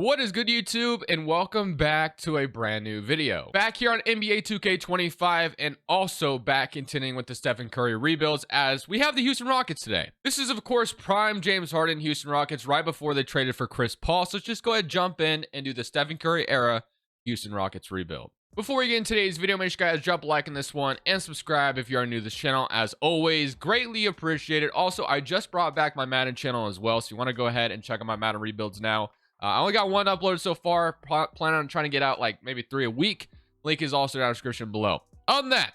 What is good, YouTube, and welcome back to a brand new video. Back here on NBA 2K25, and also back continuing with the Stephen Curry rebuilds as we have the Houston Rockets today. This is, of course, prime James Harden Houston Rockets right before they traded for Chris Paul. So let's just go ahead, jump in, and do the Stephen Curry era Houston Rockets rebuild. Before we get into today's video, make sure you guys drop a like on this one and subscribe if you are new to this channel. As always, greatly appreciated. Also, I just brought back my Madden channel as well, so you want to go ahead and check out my Madden rebuilds now. I only got one upload so far. Plan on trying to get out like maybe 3 a week. Link is also down in the description below. Other than that,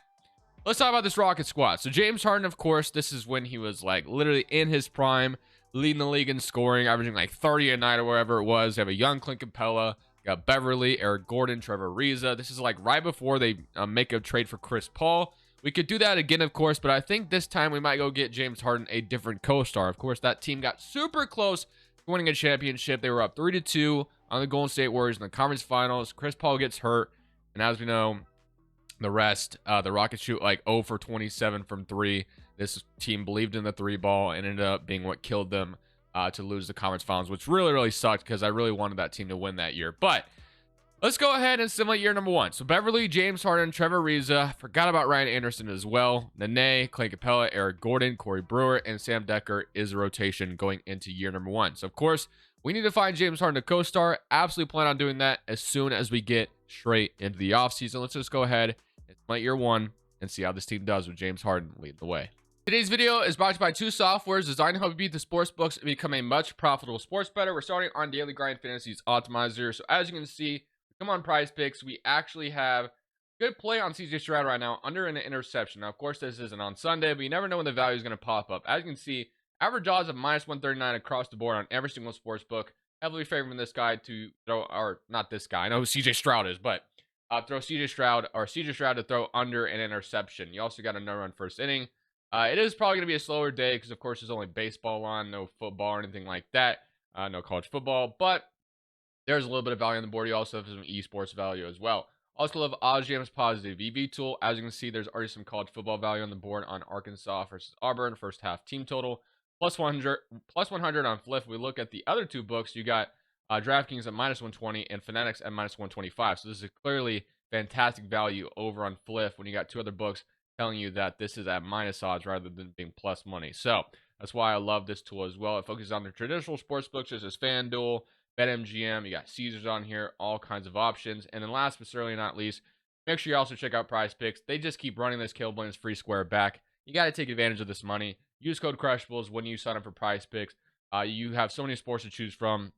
let's talk about this Rocket squad. So James Harden, of course, this is when he was like literally in his prime, leading the league in scoring, averaging like 30 a night or whatever it was. They have a young Clint Capella, got Beverly, Eric Gordon, Trevor Ariza. This is like right before they make a trade for Chris Paul. We could do that again, of course, but I think this time we might go get James Harden a different co-star. Of course, that team got super close winning a championship. They were up 3-2 on the Golden State Warriors in the conference finals. Chris Paul gets hurt, and as we know, the rest, the Rockets shoot like 0 for 27 from 3. This team believed in the 3-ball and ended up being what killed them to lose the conference finals, which really sucked because I really wanted that team to win that year. But let's go ahead and simulate year number 1. So Beverly, James Harden, Trevor Ariza, forgot about Ryan Anderson as well. Nene, Clint Capella, Eric Gordon, Corey Brewer, and Sam Decker is a rotation going into year number 1. So of course, we need to find James Harden a co-star. Absolutely plan on doing that as soon as we get straight into the offseason. Let's just go ahead and simulate year 1 and see how this team does with James Harden leading the way. Today's video is brought to you by 2 softwares designed to help you beat the sports books and become a much profitable sports bettor. We're starting on Daily Grind Fantasy's Optimizer. So as you can see, come on Prize Picks, we actually have good play on CJ Stroud right now under an interception. Now, of course, this isn't on Sunday, but you never know when the value is going to pop up. As you can see, average odds of -139 across the board on every single sports book. Heavily favoring this guy to throw, or not this guy. I know who CJ Stroud is, but throw CJ Stroud to throw under an interception. You also got a no-run first inning. It is probably going to be a slower day because, of course, there's only baseball on, no football or anything like that. No college football, but there's a little bit of value on the board. You also have some esports value as well. Also love OddsJam's positive EV tool. As you can see, there's already some college football value on the board on Arkansas versus Auburn first half team total. Plus 100 on Fliff. We look at the other 2 books. You got DraftKings at -120 and Fanatics at -125. So this is clearly fantastic value over on Fliff when you got 2 other books telling you that this is at minus odds rather than being plus money. So that's why I love this tool as well. It focuses on the traditional sports books such as FanDuel, BetMGM, you got Caesars on here, all kinds of options. And then last but certainly not least, make sure you also check out Prize Picks. They just keep running this Caleb Williams free square back. You got to take advantage of this money. Use code Crushables when you sign up for Prize Picks. You have so many sports to choose from.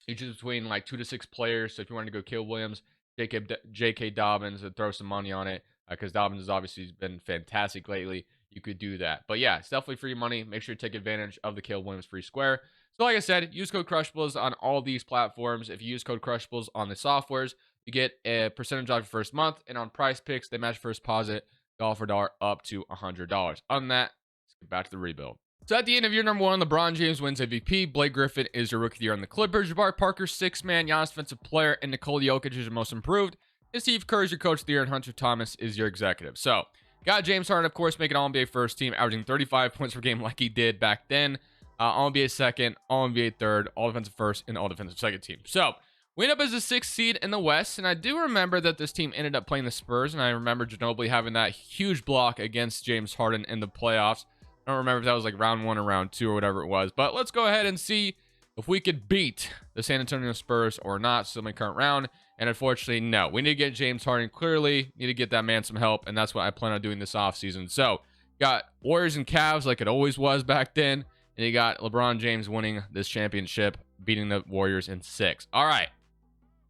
You choose between like 2 to 6 players. So if you want to go Caleb Williams, J.K. Dobbins, and throw some money on it, because Dobbins has obviously been fantastic lately, you could do that. But yeah, it's definitely free money. Make sure you take advantage of the Caleb Williams free square. So like I said, use code Crushables on all these platforms. If you use code Crushables on the softwares, you get a percentage off your first month. And on Prize Picks, they match first deposit dollar for dollar up to $100. Other than that, let's get back to the rebuild. So at the end of year number 1, LeBron James wins MVP. Blake Griffin is your rookie of the year on the Clippers. Jabari Parker, 6-man. Giannis defensive player. And Nikola Jokic is your most improved. And Steve Kerr is your coach of the year. And Hunter Thomas is your executive. So got James Harden, of course, making All-NBA first team, averaging 35 points per game like he did back then. All-NBA second, All-NBA third, All-Defensive first, and All-Defensive second team. So we end up as the 6th seed in the West, and I do remember that this team ended up playing the Spurs, and I remember Ginobili having that huge block against James Harden in the playoffs. I don't remember if that was like round 1 or round 2 or whatever it was, but let's go ahead and see if we could beat the San Antonio Spurs or not. Still in my current round, and unfortunately, no. We need to get James Harden. Clearly, need to get that man some help, and that's what I plan on doing this offseason. So got Warriors and Cavs like it always was back then. And you got LeBron James winning this championship, beating the Warriors in 6. All right,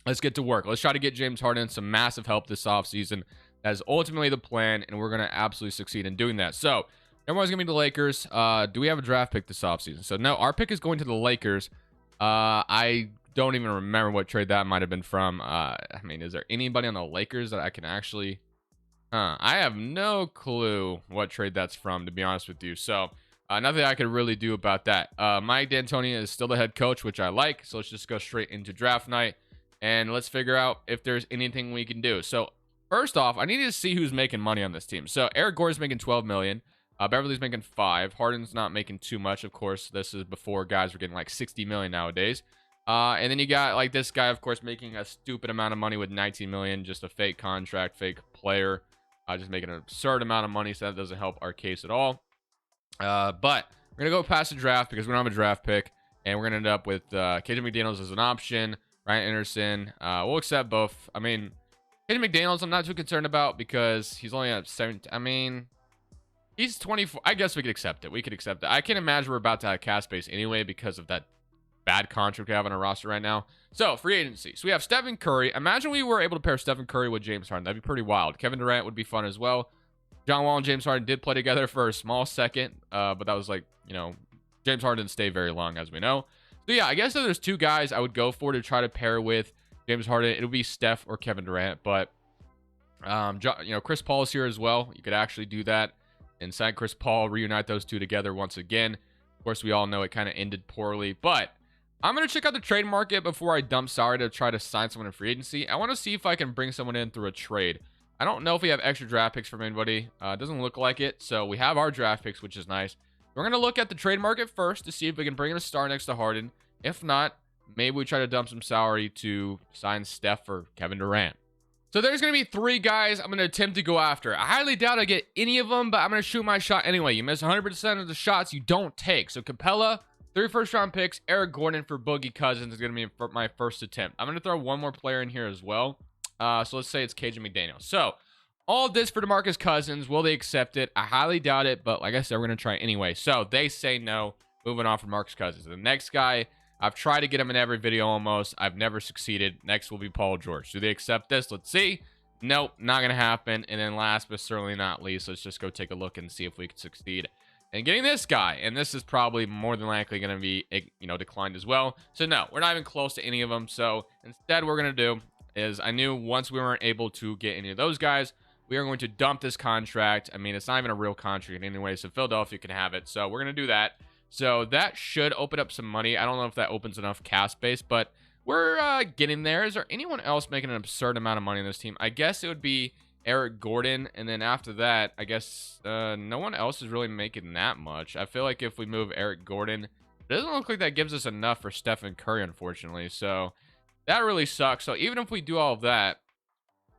let's get to work. Let's try to get James Harden some massive help this offseason. That is ultimately the plan, and we're going to absolutely succeed in doing that. So everyone's going to be the Lakers. Do we have a draft pick this offseason? So no, our pick is going to the Lakers. I don't even remember what trade that might have been from. I mean, is there anybody on the Lakers that I can actually... I have no clue what trade that's from, to be honest with you. So... nothing I could really do about that. Mike D'Antoni is still the head coach, which I like. So let's just go straight into draft night. And let's figure out if there's anything we can do. So first off, I need to see who's making money on this team. So Eric Gordon's making $12 million. Beverly's making 5. Harden's not making too much. Of course, this is before guys were getting like 60 million nowadays. And then you got like this guy, of course, making a stupid amount of money with 19 million, just a fake contract, fake player, just making an absurd amount of money. So that doesn't help our case at all. But we're gonna go past the draft because we don't have a draft pick, and we're gonna end up with KJ McDaniels as an option. Ryan Anderson, we'll accept both. I mean, KJ McDaniels, I'm not too concerned about because he's only at 17. I mean, he's 24. I guess we could accept it. We could accept it. I can't imagine we're about to have cap space anyway because of that bad contract we have on our roster right now. So, free agency. So, we have Stephen Curry. Imagine we were able to pair Stephen Curry with James Harden. That'd be pretty wild. Kevin Durant would be fun as well. John Wall and James Harden did play together for a small second, but that was like, James Harden didn't stay very long, as we know. So, yeah, I guess if there's two guys I would go for to try to pair with James Harden, it would be Steph or Kevin Durant. But, Chris Paul is here as well. You could actually do that and sign Chris Paul, reunite those two together once again. Of course, we all know it kind of ended poorly, but I'm going to check out the trade market before I dump salary to try to sign someone in free agency. I want to see if I can bring someone in through a trade. I don't know if we have extra draft picks from anybody. It doesn't look like it. So we have our draft picks, which is nice. We're going to look at the trade market first to see if we can bring in a star next to Harden. If not, maybe we try to dump some salary to sign Steph or Kevin Durant. So there's going to be three guys I'm going to attempt to go after. I highly doubt I get any of them, but I'm going to shoot my shot anyway. You miss 100% of the shots you don't take. So Capella, 3 first-round picks. Eric Gordon for Boogie Cousins is going to be my first attempt. I'm going to throw one more player in here as well. So let's say it's KJ McDaniels. So all this for DeMarcus Cousins. Will they accept it? I highly doubt it, but like I said, we're going to try anyway. So they say no. Moving on from Marcus Cousins. The next guy, I've tried to get him in every video almost. I've never succeeded. Next will be Paul George. Do they accept this? Let's see. Nope, not going to happen. And then last but certainly not least, let's just go take a look and see if we can succeed and getting this guy. And this is probably more than likely going to be, declined as well. So no, we're not even close to any of them. So instead, what we're going to do is I knew once we weren't able to get any of those guys, we are going to dump this contract. I mean, it's not even a real contract anyway, so Philadelphia can have it. So we're going to do that. So that should open up some money. I don't know if that opens enough cap space, but we're getting there. Is there anyone else making an absurd amount of money in this team? I guess it would be Eric Gordon. And then after that, I guess no one else is really making that much. I feel like if we move Eric Gordon, it doesn't look like that gives us enough for Stephen Curry, unfortunately. So that really sucks. So even if we do all of that,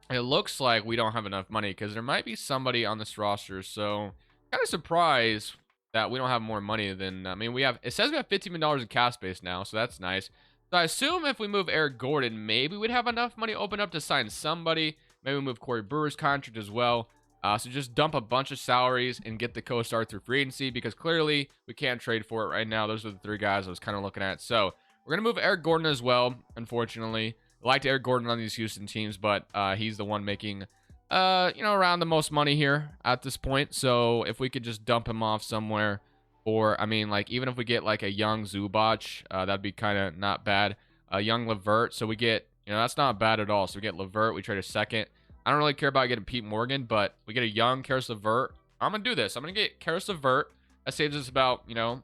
it looks like we don't have enough money because there might be somebody on this roster. So kind of surprised that we don't have more money than, it says we have $15 million in cap space now. So that's nice. So I assume if we move Eric Gordon, maybe we'd have enough money open up to sign somebody. Maybe we move Corey Brewer's contract as well. So just dump a bunch of salaries and get the co-star through free agency because clearly we can't trade for it right now. Those are the three guys I was kind of looking at. So we're going to move Eric Gordon as well, unfortunately. I liked Eric Gordon on these Houston teams, but he's the one making, around the most money here at this point. So if we could just dump him off somewhere, or, even if we get, like, a young Zubac, that'd be kind of not bad. A young Levert, so we get, that's not bad at all. So we get Levert, we trade a second. I don't really care about getting Pete Morgan, but we get a young Karis Levert. I'm going to do this. I'm going to get Karis Levert. That saves us about, $11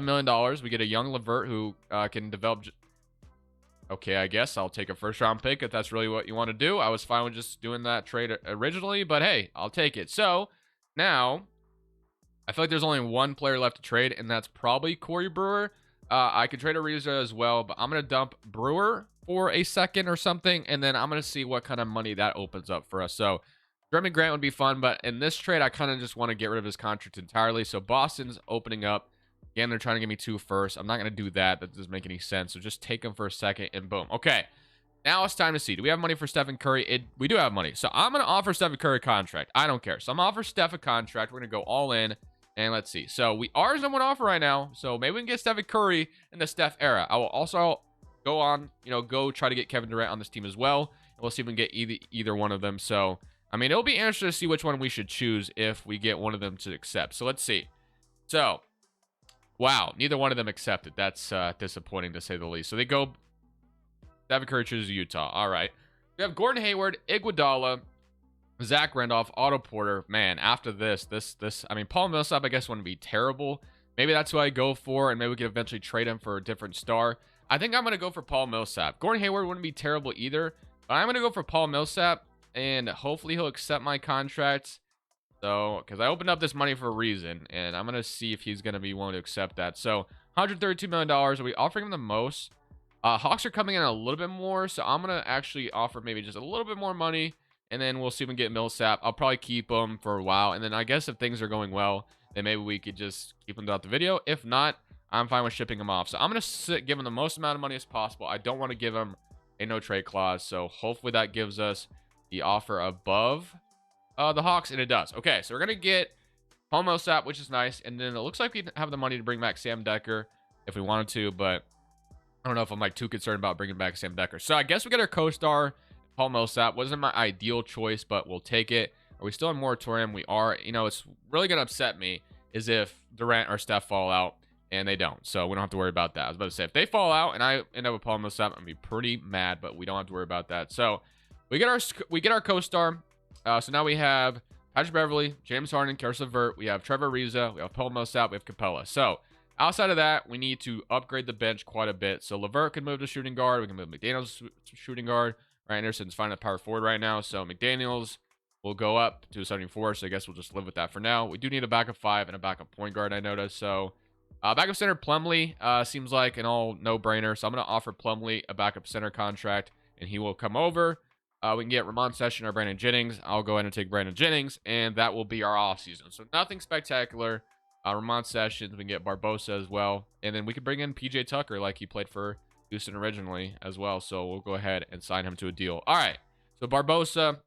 million. We get a young Levert who can develop. Okay, I guess I'll take a first-round pick if that's really what you want to do. I was fine with just doing that trade originally, but hey, I'll take it. So now I feel like there's only one player left to trade, and that's probably Corey Brewer. I could trade Ariza as well, but I'm going to dump Brewer for a second or something, and then I'm going to see what kind of money that opens up for us. So Jeremy Grant would be fun, but in this trade, I kind of just want to get rid of his contract entirely. So Boston's opening up. Again, they're trying to give me 2 first. I'm not going to do that. That doesn't make any sense. So just take them for a second, and boom. Okay, now it's time to see. Do we have money for Stephen Curry? We do have money. So I'm going to offer Stephen Curry a contract. I don't care. So I'm going to offer Steph a contract. We're going to go all in. And let's see. So we are somewhat offer right now. So maybe we can get Stephen Curry in the Steph era. I will also go on, go try to get Kevin Durant on this team as well. And we'll see if we can get either one of them. So, it'll be interesting to see which one we should choose if we get one of them to accept. So let's see. So, wow, neither one of them accepted. That's disappointing to say the least. So they go, Stephen Curry chooses Utah. All right. We have Gordon Hayward, Iguodala, Zach Randolph, Otto Porter. Man, after this, Paul Millsap, I guess, wouldn't be terrible. Maybe that's who I go for, and maybe we could eventually trade him for a different star. I think I'm going to go for Paul Millsap. Gordon Hayward wouldn't be terrible either, but I'm going to go for Paul Millsap, and hopefully he'll accept my contract. So, because I opened up this money for a reason, and I'm going to see if he's going to be willing to accept that. So, $132 million. Are we offering him the most? Hawks are coming in a little bit more, so I'm gonna actually offer maybe just a little bit more money, and then we'll see if we can get Millsap. I'll probably keep them for a while, and then I guess if things are going well, then maybe we could just keep them throughout the video. If not, I'm fine with shipping them off. So I'm gonna give them the most amount of money as possible. I don't want to give them a no trade clause, so hopefully that gives us the offer above the Hawks, and it does. Okay, so we're gonna get Paul Millsap, which is nice, and then it looks like we have the money to bring back Sam Decker if we wanted to, but I don't know if I'm like too concerned about bringing back Sam Decker. So I guess we got our co-star Paul Millsap. Wasn't my ideal choice, but we'll take it. Are we still in moratorium? We are. You know, it's really gonna upset me is if Durant or Steph fall out, and they don't. So we don't have to worry about that. I was about to say, if they fall out and I end up with Paul Millsap, I'm gonna be pretty mad, but we don't have to worry about that. So we get our co-star. So now we have Patrick Beverley, James Harden, Karis LeVert. We have Trevor Ariza. We have Paul Millsap. We have Capella. So outside of that, we need to upgrade the bench quite a bit. So LeVert can move to shooting guard. We can move McDaniels to shooting guard. Ryan Anderson's finding a power forward right now. So McDaniels will go up to 74. So I guess we'll just live with that for now. We do need a backup 5 and a backup point guard, I noticed. So backup center Plumlee seems like an all no-brainer. So I'm going to offer Plumlee a backup center contract, and he will come over. We can get Ramon Session or Brandon Jennings. I'll go ahead and take Brandon Jennings, and that will be our offseason. So nothing spectacular. Ramon Sessions, we can get Barbosa as well. And then we could bring in PJ Tucker like he played for Houston originally as well. So we'll go ahead and sign him to a deal. All right. So Barbosa,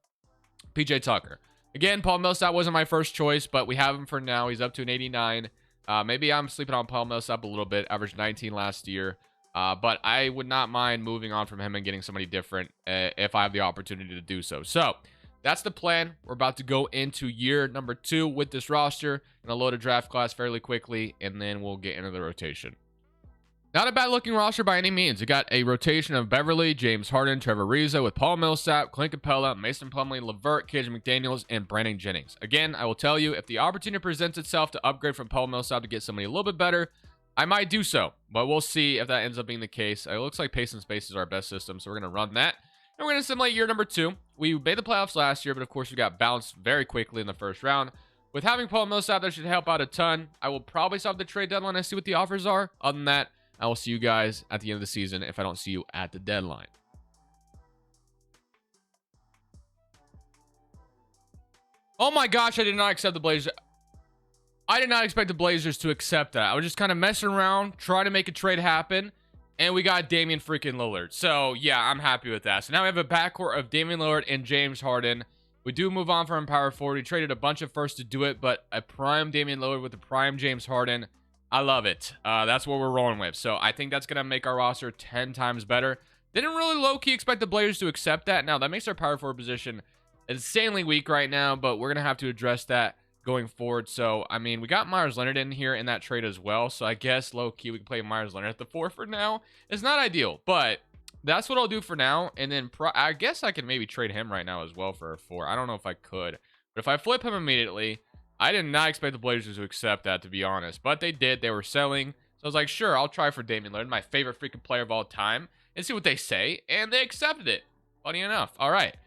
PJ Tucker. Again, Paul Millsap wasn't my first choice, but we have him for now. He's up to an 89. Maybe I'm sleeping on Paul Millsap a little bit. Averaged 19 last year. But I would not mind moving on from him and getting somebody different if I have the opportunity to do so. So that's the plan. We're about to go into year number 2 with this roster and a load of draft class fairly quickly, and then we'll get into the rotation. Not a bad looking roster by any means. We got a rotation of Beverly, James Harden, Trevor Ariza with Paul Millsap, Clint Capella, Mason Plumlee, LeVert, KJ McDaniels, and Brandon Jennings. Again, I will tell you, if the opportunity presents itself to upgrade from Paul Millsap to get somebody a little bit better, I might do so, but we'll see if that ends up being the case. It looks like pace and space is our best system, so we're going to run that. And we're going to simulate year number 2. We made the playoffs last year, but of course we got bounced very quickly in the first round. With having Paul Millsap, that should help out a ton. I will probably stop the trade deadline and see what the offers are. Other than that, I will see you guys at the end of the season if I don't see you at the deadline. Oh my gosh, I did not accept the Blazers. I did not expect the Blazers to accept that. I was just kind of messing around, trying to make a trade happen, and we got Damian freaking Lillard. So, yeah, I'm happy with that. So now we have a backcourt of Damian Lillard and James Harden. We do move on from power forward. We traded a bunch of firsts to do it, but a prime Damian Lillard with a prime James Harden, I love it. That's what we're rolling with. So I think that's going to make our roster 10 times better. Didn't really low-key expect the Blazers to accept that. Now, that makes our power forward position insanely weak right now, but we're going to have to address that going forward. So, I mean, we got Myers Leonard in here in that trade as well. So I guess low-key we can play Myers Leonard at the 4 for now. It's not ideal, but that's what I'll do for now. And then I guess I can maybe trade him right now as well for a 4. I don't know if I could, but if I flip him immediately, I did not expect the Blazers to accept that, to be honest, but they did. They were selling. So I was like, sure, I'll try for Damian Lillard, my favorite freaking player of all time, and see what they say. And they accepted it. Funny enough. All right.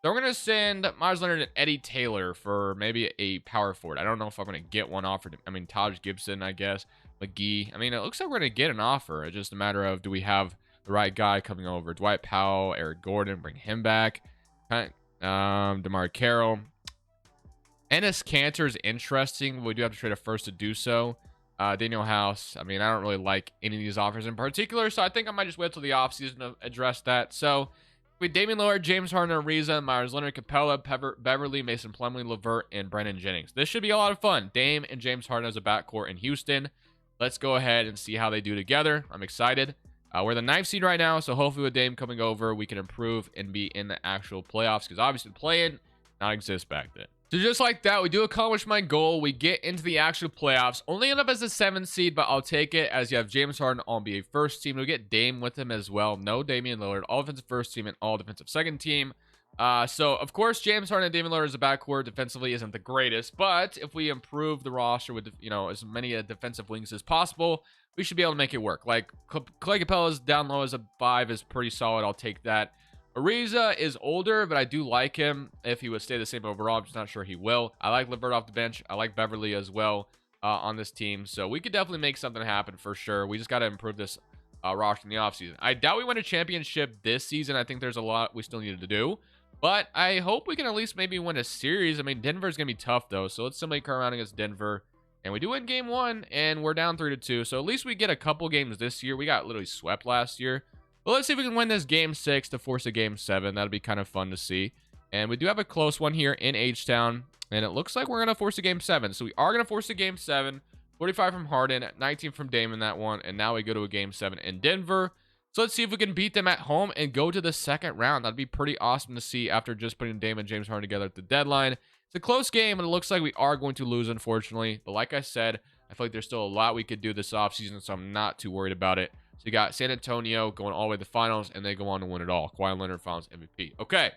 So we're going to send Myers Leonard and Eddie Taylor for maybe a power forward. I don't know if I'm going to get one offered. I mean, Taj Gibson, I guess. McGee. I mean, it looks like we're going to get an offer. It's just a matter of, do we have the right guy coming over? Dwight Powell, Eric Gordon, bring him back. DeMar Carroll. Enes Kanter is interesting, but we do have to trade a first to do so. Daniel House. I mean, I don't really like any of these offers in particular, so I think I might just wait till the offseason to address that. So, with Damian Lillard, James Harden, Ariza, Myers Leonard, Capella, Beverly, Mason Plumlee, LeVert, and Brandon Jennings. This should be a lot of fun. Dame and James Harden as a backcourt in Houston. Let's go ahead and see how they do together. I'm excited. We're the 9th seed right now, so hopefully with Dame coming over, we can improve and be in the actual playoffs, because obviously the play-in not exist back then. So just like that, we do accomplish my goal. We get into the actual playoffs. Only end up as a 7th seed, but I'll take it, as you have James Harden on NBA first team. We'll get Dame with him as well. No Damian Lillard, all defensive first team and all defensive second team. So, of course, James Harden and Damian Lillard as a backcourt defensively isn't the greatest, but if we improve the roster with, you know, as many defensive wings as possible, we should be able to make it work. Like, Clay Capella's down low as a 5 is pretty solid. I'll take that. Ariza is older, but I do like him if he would stay the same overall. I'm just not sure he will. I like LeVert off the bench. I like Beverly as well on this team. So we could definitely make something happen for sure. We just got to improve this roster in the offseason. I doubt we win a championship this season. I think there's a lot we still needed to do. But I hope we can at least maybe win a series. I mean, Denver's going to be tough, though. So let's simply come around against Denver. And we do win game 1, and we're down 3-2. So at least we get a couple games this year. We got literally swept last year. But let's see if we can win this game 6 to force a game 7. That'd be kind of fun to see. And we do have a close one here in H-Town. And it looks like we're going to force a game 7. So we are going to force a game 7. 45 from Harden, 19 from Dame in that one. And now we go to a game 7 in Denver. So let's see if we can beat them at home and go to the second round. That'd be pretty awesome to see after just putting Dame and James Harden together at the deadline. It's a close game, and it looks like we are going to lose, unfortunately. But like I said, I feel like there's still a lot we could do this offseason, so I'm not too worried about it. So you got San Antonio going all the way to the finals, and they go on to win it all. Kawhi Leonard, Finals MVP. Okay.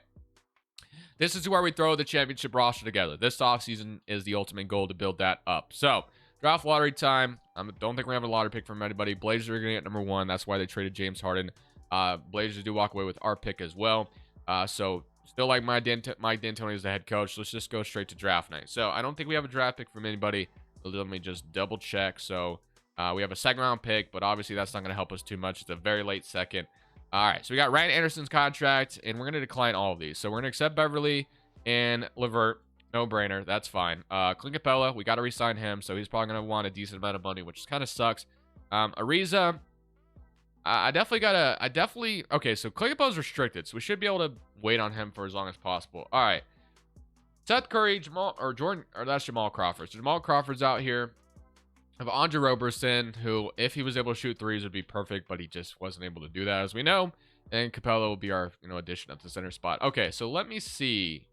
This is where we throw the championship roster together. This offseason is the ultimate goal to build that up. So, draft lottery time. I don't think we're going to have a lottery pick from anybody. Blazers are going to get number 1. That's why they traded James Harden. Blazers do walk away with our pick as well. So still like Mike D'Antoni as the head coach. Let's just go straight to draft night. So I don't think we have a draft pick from anybody. Let me just double check. So we have a second round pick, but obviously that's not going to help us too much. It's a very late second. All right. So we got Ryan Anderson's contract, and we're going to decline all of these. So we're going to accept Beverly and LeVert. No brainer. That's fine. Clint Capella, we got to re-sign him. So he's probably going to want a decent amount of money, which kind of sucks. Ariza, okay, so Clint Capella's restricted. So we should be able to wait on him for as long as possible. All right. Seth Curry, that's Jamal Crawford. So Jamal Crawford's out here. I have Andre Roberson, who, if he was able to shoot threes, would be perfect, but he just wasn't able to do that, as we know. And Capella will be our, addition at the center spot. Okay, so let me see.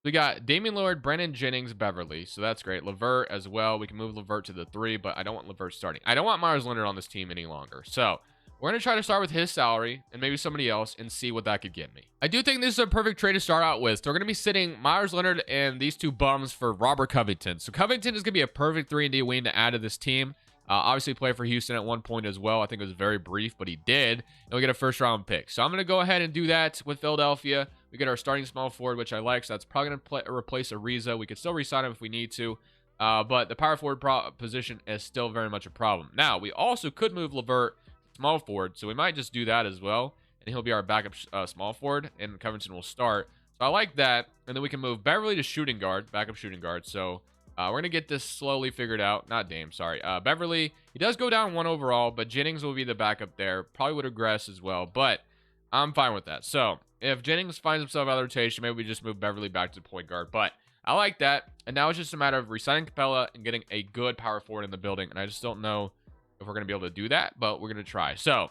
We got Damian Lillard, Brandon Jennings, Beverly. So that's great. LeVert as well. We can move LeVert to the 3, but I don't want LeVert starting. I don't want Myers Leonard on this team any longer. So we're going to try to start with his salary and maybe somebody else and see what that could get me. I do think this is a perfect trade to start out with. So we're going to be sitting Myers Leonard and these 2 bums for Robert Covington. So Covington is going to be a perfect 3-and-D wing to add to this team. Obviously played for Houston at one point as well. I think it was very brief, but he did. And we get a first-round pick. So I'm going to go ahead and do that with Philadelphia. We get our starting small forward, which I like. So that's probably going to replace Ariza. We could still re-sign him if we need to. But the power forward position is still very much a problem. Now, we also could move LeVert small forward. So we might just do that as well. And he'll be our backup small forward. And Covington will start. So I like that. And then we can move Beverly to shooting guard. Backup shooting guard. So we're going to get this slowly figured out. Not Dame, sorry. Beverly, he does go down 1 overall, but Jennings will be the backup there. Probably would regress as well, but I'm fine with that. So if Jennings finds himself out of rotation, maybe we just move Beverly back to the point guard. But I like that. And now it's just a matter of re-signing Capella and getting a good power forward in the building. And I just don't know if we're going to be able to do that, but we're going to try. So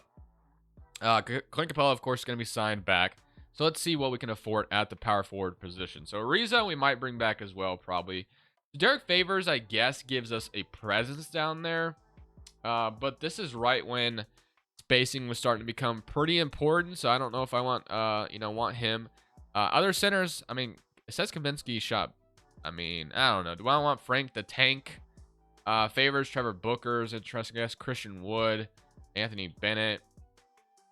Clint Capella, of course, is going to be signed back. So let's see what we can afford at the power forward position. So Ariza, we might bring back as well, probably. Derek Favors, I guess, gives us a presence down there. But this is right when spacing was starting to become pretty important. So I don't know if I want, want him. Other centers, I mean, it says Kaminsky shot. I mean, I don't know. Do I want Frank the Tank? Favors, Trevor Booker's interesting. I guess Christian Wood, Anthony Bennett.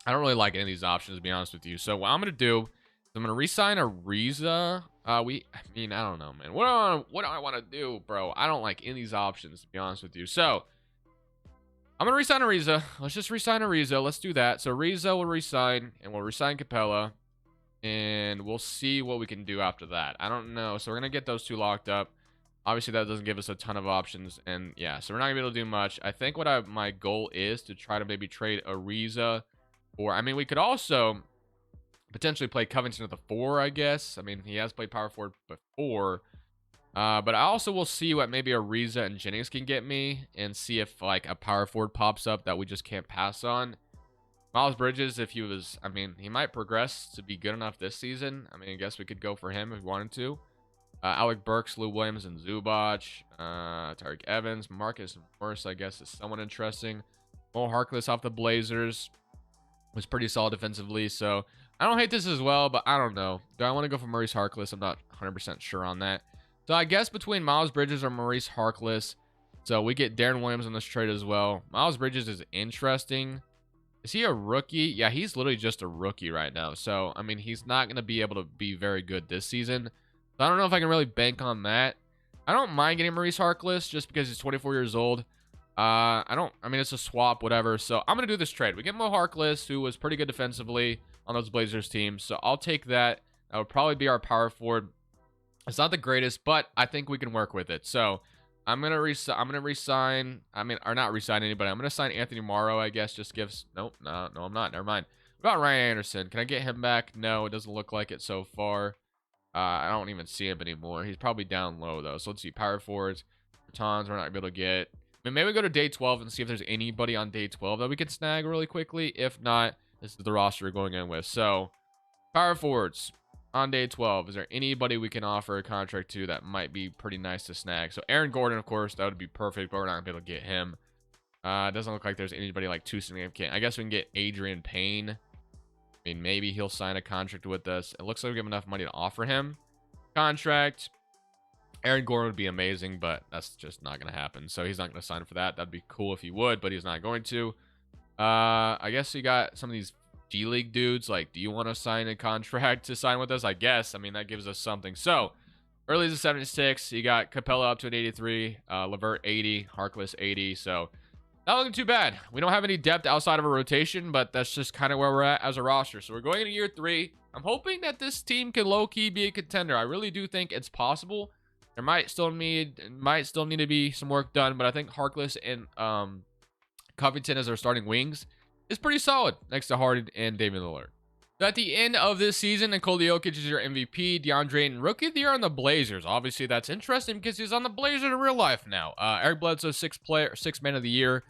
I don't really like any of these options, to be honest with you. So what I'm going to do is I'm going to re-sign Ariza. I don't know, man. What do I want to do, bro? I don't like any of these options, to be honest with you. So I'm going to re-sign Ariza. Let's just re-sign Ariza. Let's do that. So Ariza will re-sign, and we'll re-sign Capella. And we'll see what we can do after that. I don't know. So we're going to get those 2 locked up. Obviously, that doesn't give us a ton of options. And yeah, so we're not going to be able to do much. I think what my goal is to try to maybe trade Ariza. Or, I mean, we could also potentially play Covington at the 4, I guess. I mean, he has played power forward before. But I also will see what maybe Ariza and Jennings can get me. And see if, like, a power forward pops up that we just can't pass on. Miles Bridges, if he was, I mean, he might progress to be good enough this season. I mean, I guess we could go for him if we wanted to. Alec Burks, Lou Williams, and Zubac. Tariq Evans, Marcus Morris, I guess, is someone interesting. Mo Harkless off the Blazers was pretty solid defensively. So I don't hate this as well, but I don't know. Do I want to go for Maurice Harkless? I'm not 100% sure on that. So I guess between Miles Bridges or Maurice Harkless. So we get Darren Williams on this trade as well. Miles Bridges is interesting. Is he a rookie? Yeah, he's literally just a rookie right now. So, I mean, he's not going to be able to be very good this season. So I don't know if I can really bank on that. I don't mind getting Maurice Harkless just because he's 24 years old. I mean, it's a swap, whatever. So I'm going to do this trade. We get Mo Harkless, who was pretty good defensively on those Blazers teams. So I'll take that. That would probably be our power forward. It's not the greatest, but I think we can work with it. So I'm gonna resign. I mean, or not resign anybody. I'm gonna sign Anthony Morrow, I guess. Just gives. Nope, no, I'm not. Never mind. What about Ryan Anderson? Can I get him back? No, it doesn't look like it so far. I don't even see him anymore. He's probably down low though. So let's see. Power forwards, Bertans, we're not gonna be able to get. I mean, maybe we go to day 12 and see if there's anybody on day 12 that we can snag really quickly. If not, this is the roster we're going in with. So power forwards. On day 12, is there anybody we can offer a contract to that might be pretty nice to snag? So Aaron Gordon, of course, that would be perfect, but we're not gonna be able to get him. It doesn't look like there's anybody like too significant. I guess we can get Adrian Payne. I mean, maybe he'll sign a contract with us. It looks like we have enough money to offer him contract. Aaron Gordon would be amazing, but that's just not gonna happen. So he's not gonna sign for that. That'd be cool if he would, but he's not going to. I guess you got some of these G League dudes. Like, do you want to sign a contract to sign with us? I guess. I mean, that gives us something. So early is a 76. You got Capella up to an 83, Levert 80, Harkless 80. So not looking too bad. We don't have any depth outside of a rotation, but that's just kind of where we're at as a roster. So we're going into year 3. I'm hoping that this team can low-key be a contender. I really do think it's possible. There might still need to be some work done, but I think Harkless and Covington as our starting wings is pretty solid next to Harden and Damian Lillard. So at the end of this season, Nikola Jokic is your MVP. DeAndre Ayton, Rookie of the Year on the Blazers. Obviously, that's interesting because he's on the Blazers in real life now. Eric Bledsoe, sixth man of the year.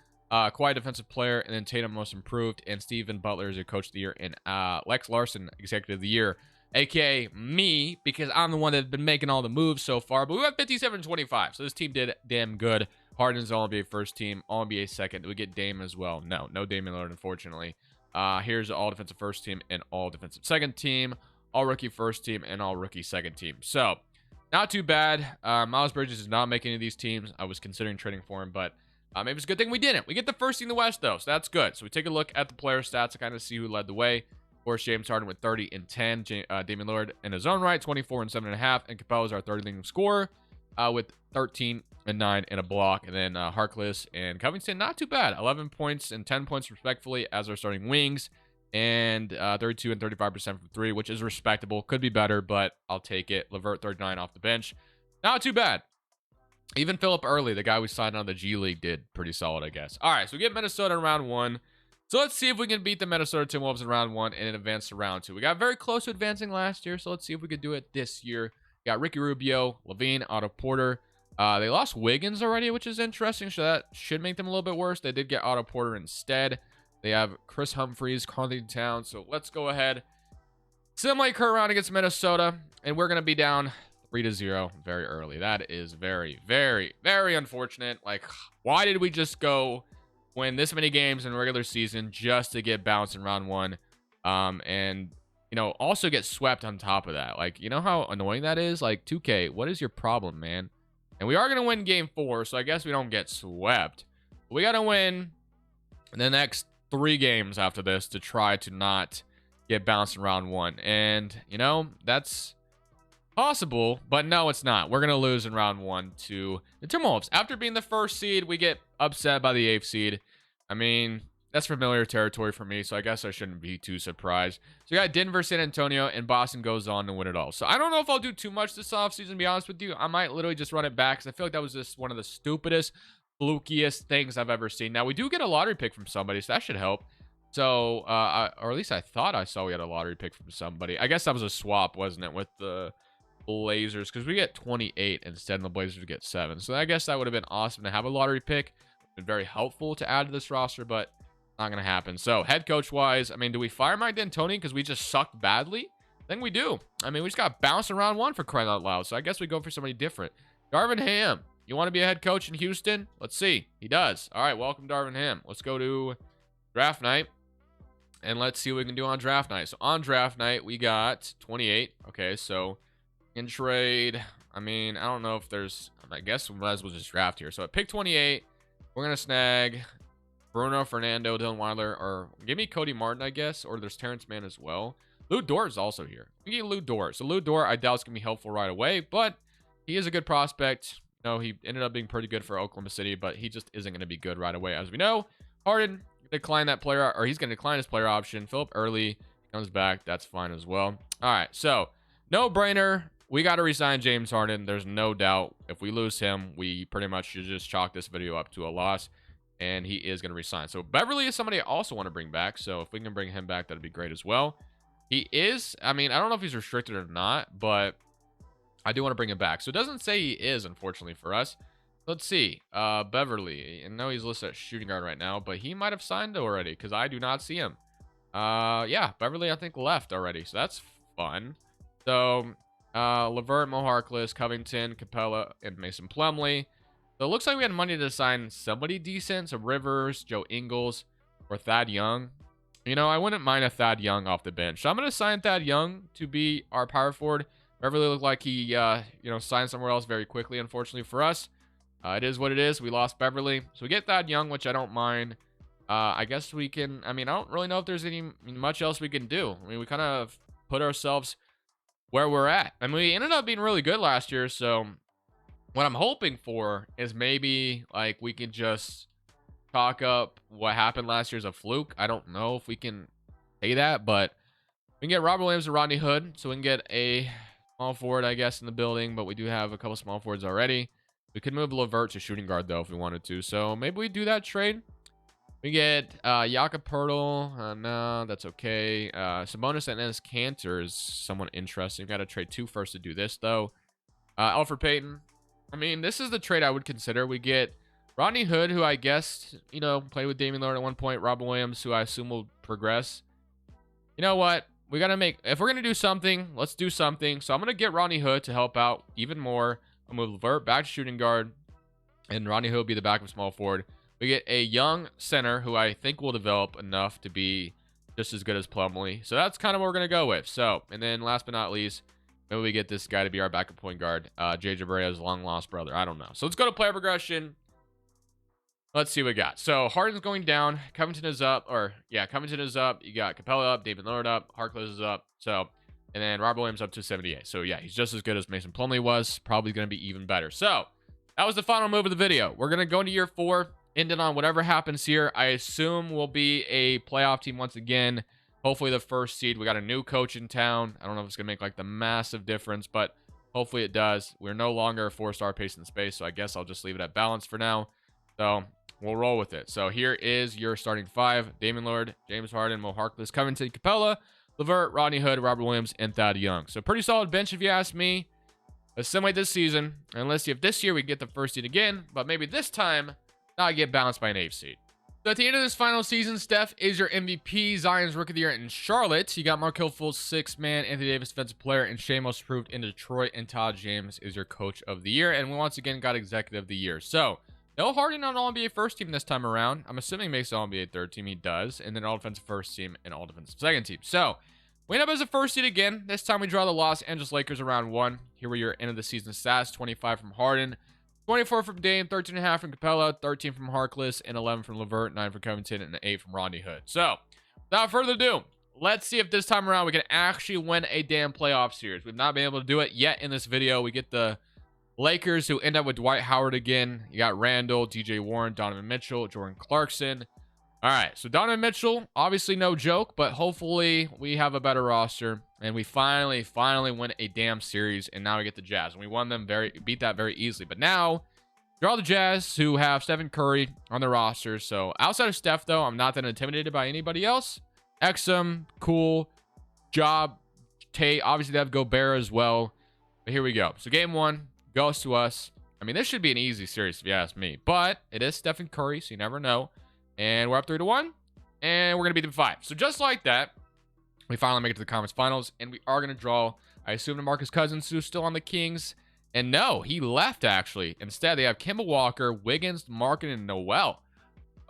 Quiet defensive player. And then Tatum, most improved. And Steven Butler is your Coach of the Year. And Lex Larson, Executive of the Year. A.K.A. me, because I'm the one that's been making all the moves so far. But we went 57-25. So this team did damn good. Harden's All-NBA first team, All-NBA second. Do we get Dame as well? No Damian Lillard, unfortunately. Here's all-defensive first team and all-defensive second team, all-rookie first team, and all-rookie second team. So, not too bad. Miles Bridges is not making any of these teams. I was considering trading for him, but maybe it's a good thing we didn't. We get the first team in the West, though, so that's good. So, we take a look at the player stats to kind of see who led the way. Of course, James Harden with 30 and 10. Damian Lillard in his own right, 24 and 7.5. And Capella is our third leading scorer with 13 and 9 and a block. And then Harkless and Covington, not too bad. 11 points and 10 points respectively as our starting wings. And 32 and 35% from 3, which is respectable. Could be better, but I'll take it. Levert, 39 off the bench. Not too bad. Even Philip Early, the guy we signed on the G League, did pretty solid, I guess. All right, so we get Minnesota in round 1. So let's see if we can beat the Minnesota Timberwolves in round 1 and then advance to round 2. We got very close to advancing last year, so let's see if we could do it this year. We got Ricky Rubio, Levine, Otto Porter. They lost Wiggins already, which is interesting, so that should make them a little bit worse. They did get Otto Porter instead. They have Chris Humphries, Carlton Towns. So let's go ahead. Simulate current round against Minnesota, and we're going to be down 3-0 very early. That is very, very, very unfortunate. Like, why did we just go win this many games in regular season just to get bounced in round 1? And, you know, also get swept on top of that. Like, you know how annoying that is? Like, 2K, what is your problem, man? And we are going to win game 4, so I guess we don't get swept. We got to win the next 3 games after this to try to not get bounced in round 1. And, you know, that's possible, but no, it's not. We're going to lose in round 1 to the Timberwolves. After being the first seed, we get upset by the 8th seed. I mean, that's familiar territory for me, so I guess I shouldn't be too surprised. So we got Denver, San Antonio, and Boston goes on to win it all. So I don't know if I'll do too much this offseason, to be honest with you. I might literally just run it back, because I feel like that was just one of the stupidest, flukiest things I've ever seen. Now, we do get a lottery pick from somebody, so that should help. So, or at least I thought I saw we had a lottery pick from somebody. I guess that was a swap, wasn't it, with the Blazers, because we get 28 instead, and the Blazers get 7. So I guess that would have been awesome to have a lottery pick. Been very helpful to add to this roster, but not going to happen. So head coach wise, I mean, do we fire Mike D'Antoni because we just sucked badly? I think we do. I mean, we just got bounced in round 1 for crying out loud. So I guess we go for somebody different. Darvin Ham, you want to be a head coach in Houston? Let's see. He does. All right, welcome Darvin Ham. Let's go to draft night. And let's see what we can do on draft night. So on draft night, we got 28. Okay, so in trade, I mean, I don't know if there's, I guess we might as well just draft here. So at pick 28, we're going to snag Bruno, Fernando, Dylan Weiler, or give me Cody Martin, I guess, or there's Terrence Mann as well. Lou Dort is also here. We get Lou Dort. So Lou Dort, I doubt it's going to be helpful right away, but he is a good prospect. No, he ended up being pretty good for Oklahoma City, but he just isn't going to be good right away. As we know, Harden declined that player, or he's going to decline his player option. Philip Early comes back. That's fine as well. All right, so no brainer. We got to resign James Harden. There's no doubt. If we lose him, we pretty much should just chalk this video up to a loss, and he is going to resign. So Beverly is somebody I also want to bring back. So if we can bring him back, that'd be great as well. He is, I mean, I don't know if he's restricted or not, but I do want to bring him back. So it doesn't say he is, unfortunately, for us. Let's see. Beverly. I know he's listed as shooting guard right now, but he might have signed already because I do not see him. Yeah, Beverly, I think, left already. So that's fun. So, Levert, Mo Harkless, Covington, Capella, and Mason Plumlee. So it looks like we had money to sign somebody decent. So Rivers, Joe Ingles, or Thad Young. You know, I wouldn't mind a Thad Young off the bench. So I'm going to sign Thad Young to be our power forward. Beverly looked like he, you know, signed somewhere else very quickly, unfortunately for us. It is what it is. We lost Beverly. So we get Thad Young, which I don't mind. I guess we can, I mean, I don't really know if there's much else we can do. I mean, we kind of put ourselves where we're at. I mean, we ended up being really good last year. So what I'm hoping for is maybe, like, we can just talk up what happened last year as a fluke. I don't know if we can say that, but we can get Robert Williams and Rodney Hood. So we can get a small forward, I guess, in the building, but we do have a couple small forwards already. We could move Levert to shooting guard, though, if we wanted to. So maybe we do that trade. We get Jakob Poeltl. No, that's okay. Sabonis and Enes Kanter is somewhat interesting. We've got to trade 2 first to do this, though. Alfred Payton. I mean, this is the trade I would consider. We get Rodney Hood, who I guess, you know, played with Damian Lillard at one point. Robert Williams, who I assume will progress. You know what? We got to make, if we're going to do something, let's do something. So I'm going to get Rodney Hood to help out even more. I'll move Levert back to shooting guard, and Rodney Hood will be the backup small forward. We get a young center who I think will develop enough to be just as good as Plumlee. So that's kind of what we're going to go with. So, and then last but not least, maybe we get this guy to be our backup point guard, JJ Barea, long-lost brother. I don't know. So let's go to player progression. Let's see what we got. So Harden's going down. Covington is up. Or, yeah, Covington is up. You got Capella up. David Lillard up. Harkless is up. So, and then Robert Williams up to 78. So, yeah, he's just as good as Mason Plumlee was. Probably going to be even better. So, that was the final move of the video. We're going to go into year 4. Ending on whatever happens here. I assume we'll be a playoff team once again. Hopefully the first seed. We got a new coach in town. I don't know if it's going to make like the massive difference, but hopefully it does. We're no longer a 4-star pace in space, so I guess I'll just leave it at balance for now. So we'll roll with it. So here is your starting 5. Damian Lillard, James Harden, Mo Harkless, Covington, Capella, Levert, Rodney Hood, Robert Williams, and Thad Young. So pretty solid bench if you ask me. Assimilate this season. And let's see if this year we get the first seed again, but maybe this time not get bounced by an 8th seed. So at the end of this final season, Steph is your MVP, Zion's Rookie of the Year in Charlotte. You got Markelle Fultz, 6th man, Anthony Davis, Defensive Player, and Shea Most Improved in Detroit, and Todd James is your Coach of the Year. And we once again got Executive of the Year. So no Harden on All-NBA first team this time around. I'm assuming he makes All-NBA third team. He does. And then All-Defensive first team and All-Defensive second team. So we end up as a first seed again. This time we draw the Los Angeles Lakers around 1. Here were your end of the season stats. 25 from Harden, 24 from Dame, 13.5 from Capella, 13 from Harkless, and 11 from Levert, 9 from Covington, and 8 from Rodney Hood. So, without further ado, let's see if this time around we can actually win a damn playoff series. We've not been able to do it yet in this video. We get the Lakers, who end up with Dwight Howard again. You got Randall, DJ Warren, Donovan Mitchell, Jordan Clarkson. All right, so Donovan Mitchell, obviously no joke, but hopefully we have a better roster. And we finally win a damn series, and now we get the Jazz. And we won them beat that very easily. But now, draw the Jazz, who have Stephen Curry on their roster. So outside of Steph, though, I'm not that intimidated by anybody else. Exum, cool. Job, Tate, obviously they have Gobert as well. But here we go. So game 1 goes to us. I mean, this should be an easy series if you ask me. But it is Stephen Curry, so you never know. And we're up 3-1. And we're going to beat them 5. So just like that, we finally make it to the conference finals, and we are going to draw, I assume, DeMarcus Cousins, who's still on the Kings. And no, he left, actually. Instead, they have Kemba Walker, Wiggins, Markin, and Noel.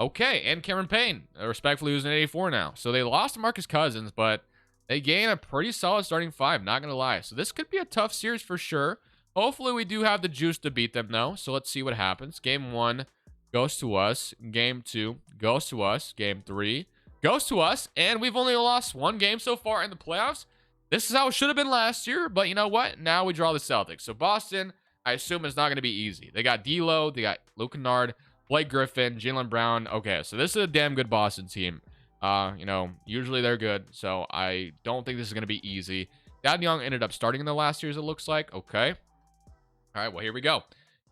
Okay, and Cameron Payne, respectfully, who's an 84 now. So they lost DeMarcus Cousins, but they gain a pretty solid starting 5, not going to lie. So this could be a tough series for sure. Hopefully, we do have the juice to beat them, though. So let's see what happens. Game 1 goes to us. Game 2 goes to us. Game 3 goes to us, and we've only lost 1 game so far in the playoffs. This is how it should have been last year, but you know what? Now we draw the Celtics. So Boston, I assume it's not going to be easy. They got D'Lo, they got Luke Kennard, Blake Griffin, Jaylen Brown. Okay, so this is a damn good Boston team. You know, usually they're good, so I don't think this is going to be easy. Dad Young ended up starting in the last series, it looks like. Okay. All right, well, here we go.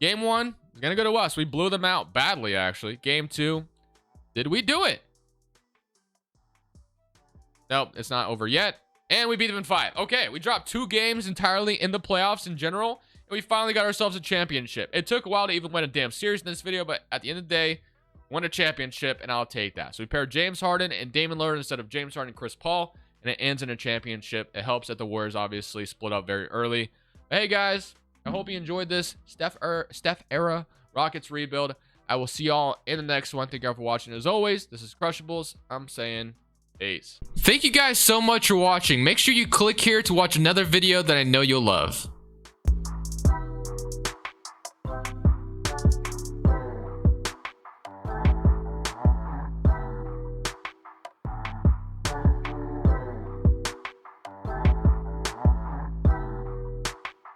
Game 1 is going to go to us. We blew them out badly, actually. Game 2, did we do it? Nope, it's not over yet. And we beat them in 5. Okay, we dropped 2 games entirely in the playoffs in general, and we finally got ourselves a championship. It took a while to even win a damn series in this video, but at the end of the day, won a championship, and I'll take that. So we paired James Harden and Damian Lillard instead of James Harden and Chris Paul, and it ends in a championship. It helps that the Warriors obviously split up very early. But hey, guys, I hope you enjoyed this Steph era Rockets rebuild. I will see y'all in the next one. Thank you all for watching. As always, this is Crushables. I'm saying peace. Thank you guys so much for watching. Make sure you click here to watch another video that I know you'll love.